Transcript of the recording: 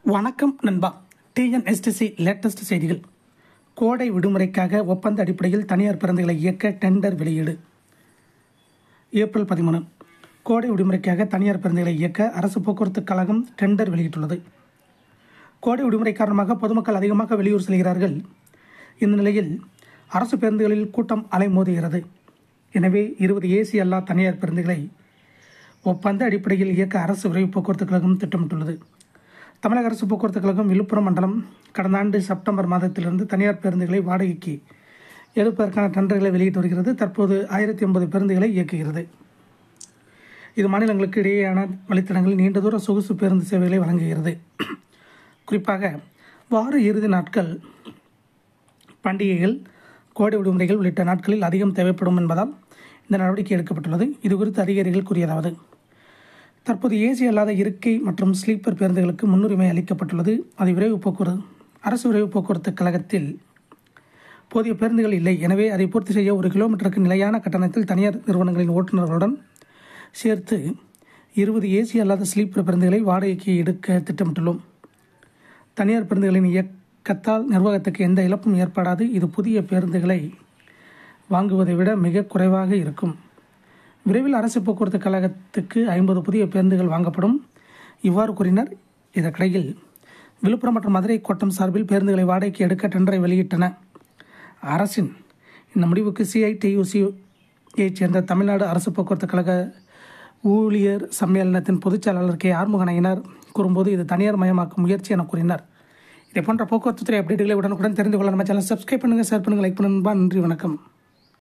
வணக்கம் நண்பா. TNSTC latest செய்திகள். கோடை விடுமுறைக்காக ஒப்பந்த அடிப்படையில் தனியார் பேருந்துகளை இயக்க டெண்டர் வெளியீடு. ஏப்ரல் 13. கோடை விடுமுறைக்காக தனியார் பேருந்துகளை இயக்க அரசு போக்குவரத்து கழகம் டெண்டர் வெளியிட்டுள்ளது. கோடை விடுமுறை காரணமாக பொதுமக்கள் அதிகமாக வெளியூர் செல்கிறார்கள். இந்த நிலையில் அரசு பேருந்துகளில் கூட்டம் அலைமோதுகிறது. எனவே 20 ஏசி அல்லா தனியார் பேருந்துகளை ஒப்பந்த அடிப்படையில் இயக்க அரசு விரைவு போக்குவரத்து கழகம் திட்டமிட்டுள்ளது. தமிழக அரசு போக்குவரத்து கழகம் விழுப்புரம் மண்டலம் கடந்த ஆண்டு செப்டம்பர் மாதத்திலிருந்து தனியார் பேருந்துகளை வாடகைக்கு எடுப்பதற்கான டெண்டர்களை வெளியிட்டு வருகிறது. தற்போது 1080 பேருந்துகளை இயக்குகிறது. இது மாநிலங்களுக்கு இடையேயான வழித்தடங்களில் நீண்ட தூர சொகுசு பேருந்து சேவைகளை வழங்குகிறது. குறிப்பாக வார இறுதி நாட்கள், பண்டிகைகள், கோடை விடுமுறைகள் உள்ளிட்ட நாட்களில் அதிகம் தேவைப்படும் என்பதால் இந்த நடவடிக்கை எடுக்கப்பட்டுள்ளது. இதுகுறித்து அதிகாரிகள் கூறியதாவது: தற்போது ஏசி அல்லாத இருக்கை மற்றும் ஸ்லீப்பர் பேருந்துகளுக்கு முன்னுரிமை அளிக்கப்பட்டுள்ளது. அது அரசு விரைவு போக்குவரத்து கழகத்தில் போதிய பேருந்துகள் இல்லை. எனவே அதை பூர்த்தி செய்ய 1 கிலோமீட்டருக்கு நிலையான கட்டணத்தில் தனியார் நிறுவனங்களின் ஓட்டுநர்களுடன் சேர்த்து 20 ஏசி அல்லாத ஸ்லீப்பர் பேருந்துகளை வாடகைக்கு எடுக்க திட்டமிட்டுள்ளோம். தனியார் பேருந்துகளின் இயக்கத்தால் நிர்வாகத்துக்கு எந்த இழப்பும் ஏற்படாது. இது புதிய பேருந்துகளை வாங்குவதை விட மிக குறைவாக இருக்கும். விரைவில் அரசு போக்குவரத்து கழகத்துக்கு 50 புதிய பேருந்துகள் வாங்கப்படும். இவ்வாறு கூறினர். இதற்கிடையில் விழுப்புரம் மற்றும் மதுரை கோட்டம் சார்பில் பேருந்துகளை வாடகைக்கு எடுக்க டெண்டரை வெளியிட்டன. அரசின் இந்த முடிவுக்கு CITUC-ஐச் சேர்ந்த தமிழ்நாடு அரசு போக்குவரத்து கழக ஊழியர் சம்மேளனத்தின் பொதுச்செயலாளர் K. ஆறுமுகனையினர் கூறும்போது, இது தனியார் மயமாக்கும் முயற்சி என கூறினார். இதே போன்ற போக்குவரத்து துறை அப்டேட்டுகளை உடனுக்குடன் தெரிந்து கொள்ள நம்ம சேனல் சப்ஸ்கிரைப் பண்ணுங்கள், ஷேர் பண்ணுங்கள், லைக் பண்ணுங்கள். நன்றி, வணக்கம்.